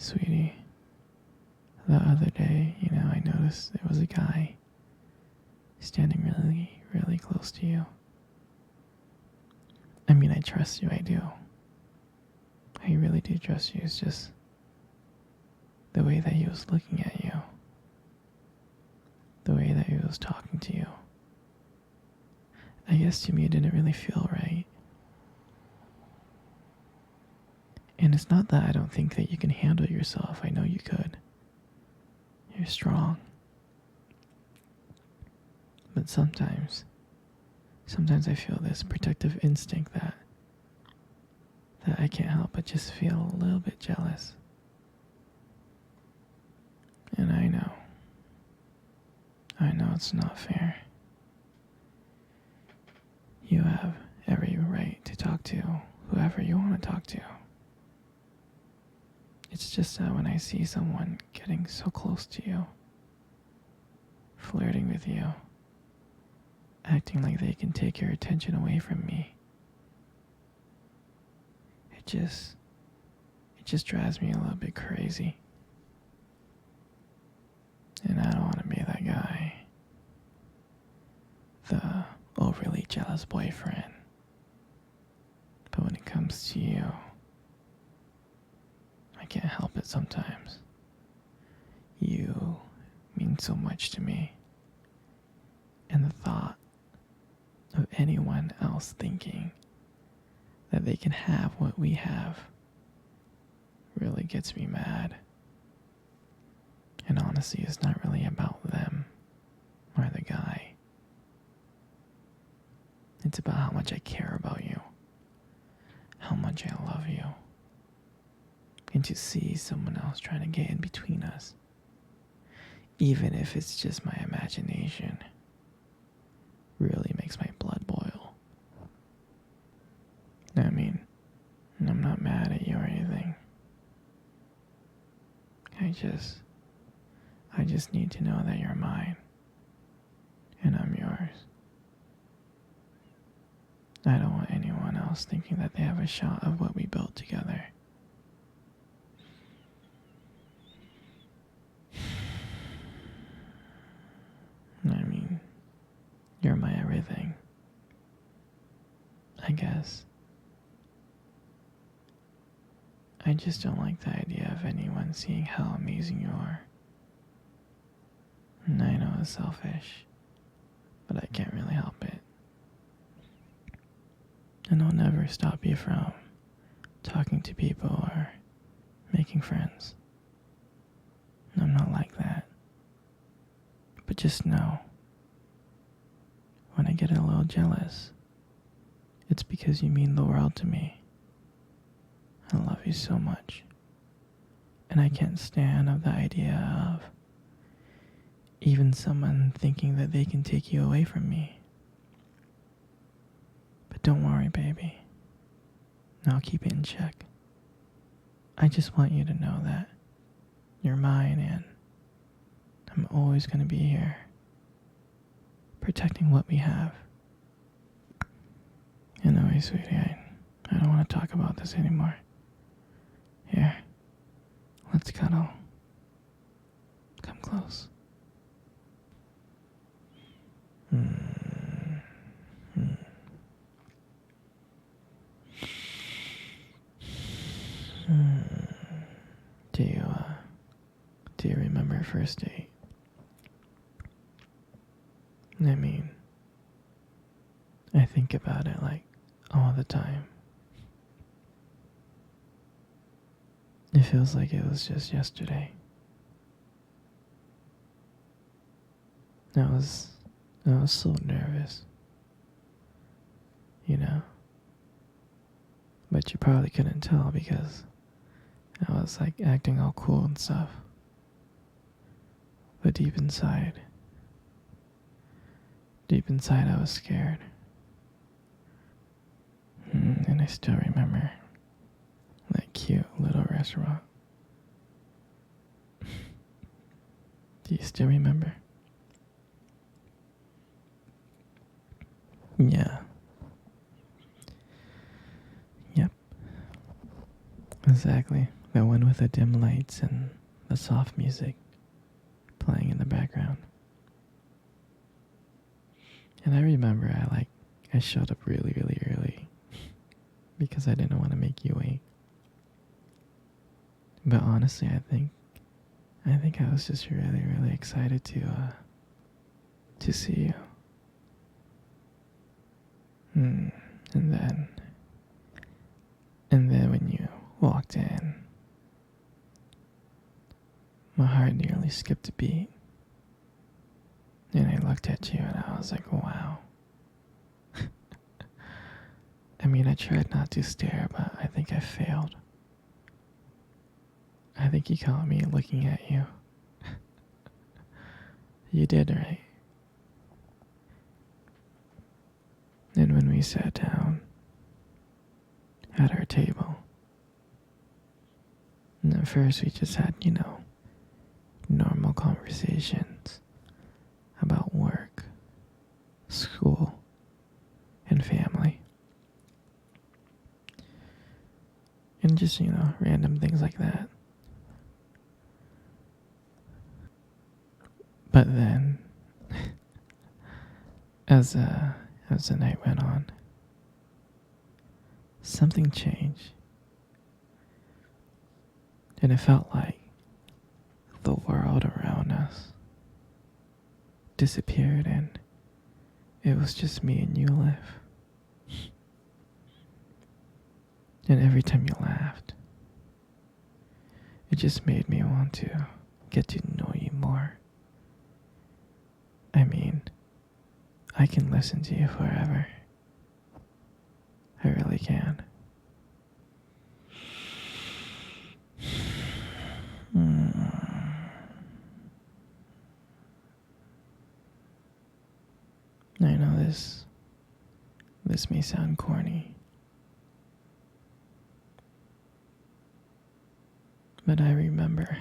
Sweetie, the other day, I noticed there was a guy standing really, really close to you. I mean, I trust you, I do. I really do trust you. It's just the way that he was looking at you, the way that he was talking to you. I guess to me it didn't really feel right. And it's not that I don't think that you can handle yourself. I know you could. You're strong. But sometimes I feel this protective instinct that I can't help but just feel a little bit jealous. And I know it's not fair. You have every right to talk to whoever you want to talk to. It's just that when I see someone getting so close to you, flirting with you, acting like they can take your attention away from me, it just drives me a little bit crazy. And I don't want to be that guy. The overly jealous boyfriend. But when it comes to you, I can't help it sometimes. You mean so much to me. And the thought of anyone else thinking that they can have what we have really gets me mad. And honestly, it's not really about them or the guy. It's about how much I care about you, how much I love you. And to see someone else trying to get in between us, even if it's just my imagination, really makes my blood boil. I mean, I'm not mad at you or anything. I just need to know that you're mine, and I'm yours. I don't want anyone else thinking that they have a shot of what we built together. I mean, you're my everything. I guess. I just don't like the idea of anyone seeing how amazing you are. And I know it's selfish, but I can't really help it. And I'll never stop you from talking to people or making friends. I'm not like that. But just know, when I get a little jealous, it's because you mean the world to me. I love you so much. And I can't stand of the idea of even someone thinking that they can take you away from me. But don't worry, baby. I'll keep it in check. I just want you to know that you're mine and I'm always going to be here, protecting what we have. Anyway, sweetie, I don't want to talk about this anymore. Here, let's cuddle. Come close. Do you remember first date? I mean, I think about it like all the time. It feels like it was just yesterday. I was so nervous, but you probably couldn't tell because I was like acting all cool and stuff. But deep inside I was scared. And I still remember that cute little restaurant. Do you still remember? Yeah. Yep. Exactly. The one with the dim lights and the soft music playing in the background. And I remember I showed up really, really early because I didn't want to make you wait. But honestly, I think I was just really, really excited to see you. And then when you walked in, my heart nearly skipped a beat. And I looked at you and I was like, wow. I mean, I tried not to stare, but I think I failed. I think you caught me looking at you. You did, right? And when we sat down at our table, and at first we just had, normal conversations about work, school, and family. And just, random things like that. But then, as the night went on, something changed. And it felt like the world around us disappeared and it was just me and you left. And every time you laughed, it just made me want to get to know you more. I mean, I can listen to you forever. I really can. I know this may sound corny, but I remember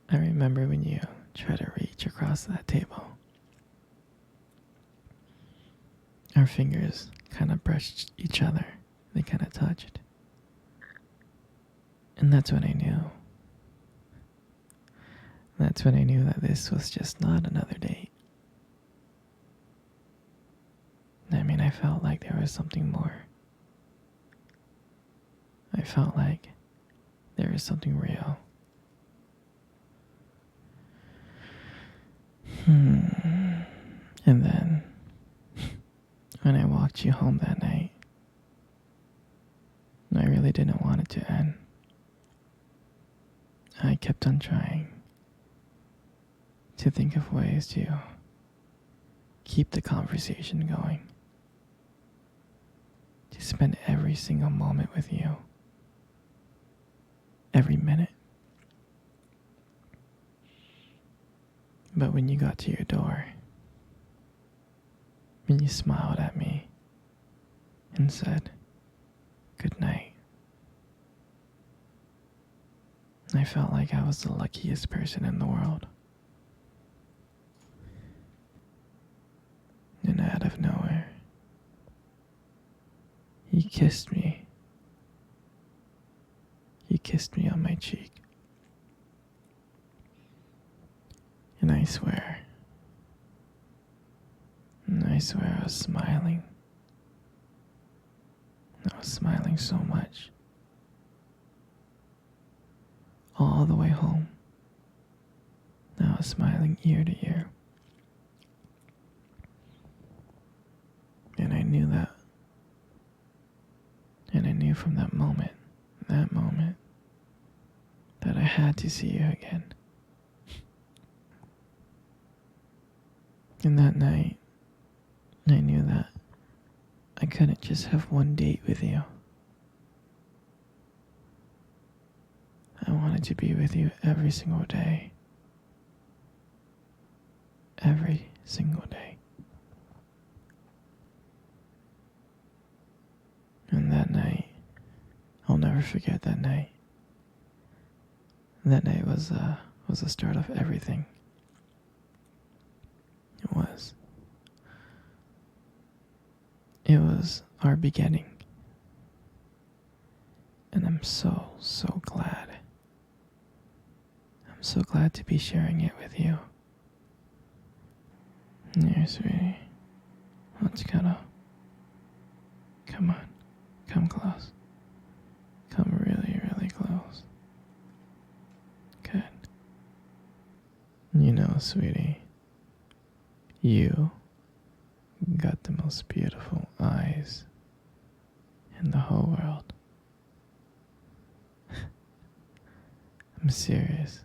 when you tried to reach across that table. Our fingers kind of brushed each other. They kind of touched. And that's when I knew. That's when I knew that this was just not another date. I mean, I felt like there was something more. I felt like there was something real. And then, when I walked you home that night, I really didn't want it to end. I kept on trying to think of ways to keep the conversation going. To spend every single moment with you. Every minute. But when you got to your door, when you smiled at me and said, "Good night," I felt like I was the luckiest person in the world. And out of nowhere, you kissed me. You kissed me on my cheek. And I swear I was smiling. I was smiling so much. All the way home. I was smiling ear to ear. And I knew that. And I knew from that moment, that I had to see you again. And that night, I knew that I couldn't just have one date with you. I wanted to be with you every single day. Every single day. And that night, I'll never forget that night. That night was the start of everything. It was. It was our beginning. And I'm so, so glad. I'm so glad to be sharing it with you. Here, sweetie. Let's cuddle. Come on. Come close. Come really, really close. Good. You know, sweetie, you got the most beautiful eyes in the whole world. I'm serious.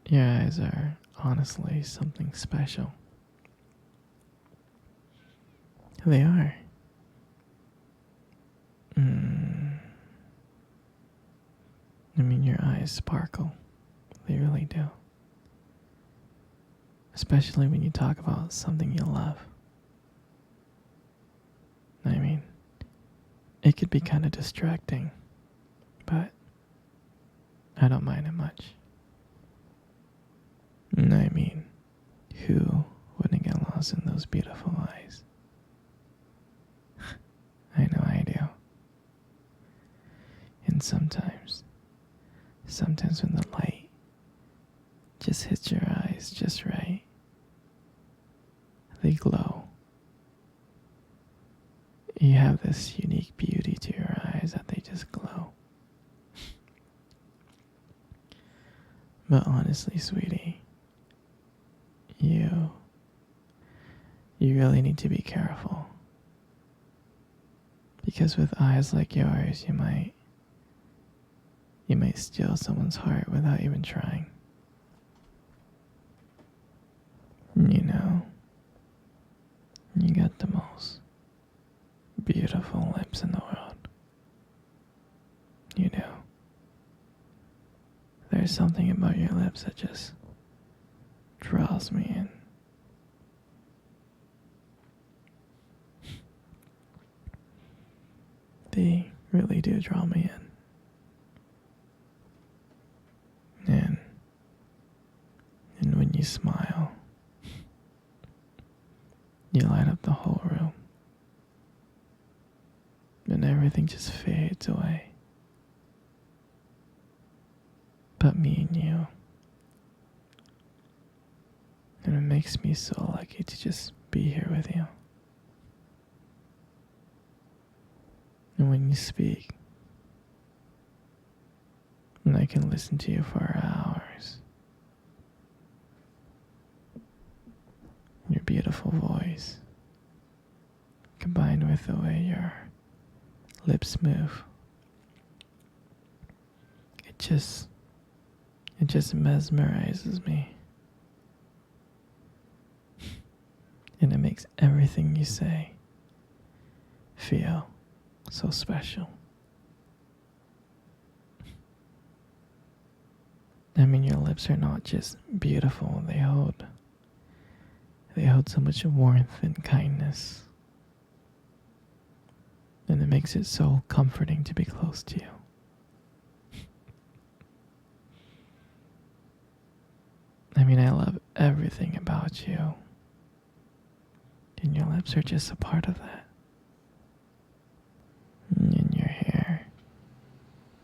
Your eyes are honestly something special. They are. I mean, your eyes sparkle. They really do. Especially when you talk about something you love. I mean, it could be kind of distracting, but I don't mind it much. I mean, who wouldn't get lost in those beautiful eyes? I know I do. And sometimes when the light just hits your eyes just right, they glow. You have this unique beauty to your eyes that they just glow. But honestly, sweetie, you really need to be careful. Because with eyes like yours, you might steal someone's heart without even trying. You know, you got the most beautiful lips in the world. You do. There's something about your lips that just draws me in. They really do draw me in. And when you smile, you light up the whole room. And everything just fades away. But me and you. And it makes me so lucky to just be here with you. And when you speak, and I can listen to you for hours. Your beautiful voice, combined with the way your lips move, it just mesmerizes me. And it makes everything you say feel so special. I mean, your lips are not just beautiful, they hold so much warmth and kindness. And it makes it so comforting to be close to you. I mean, I love everything about you. And your lips are just a part of that. And your hair.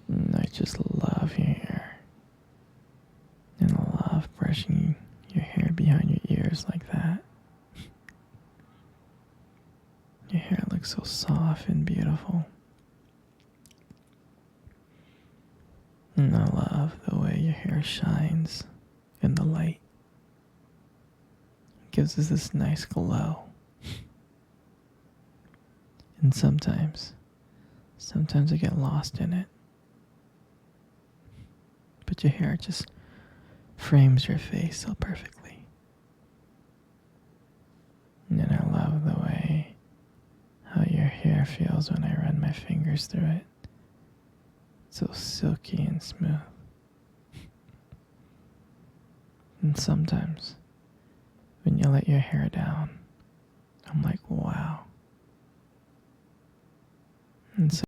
And I just love your hair. And I love brushing your hair behind your ears like that. Your hair looks so soft and beautiful. And I love the way your hair shines in the light. It gives us this nice glow. And sometimes I get lost in it. But your hair just frames your face so perfectly. And I love the way how your hair feels when I run my fingers through it. It's so silky and smooth. And sometimes when you let your hair down, I'm like, wow. And so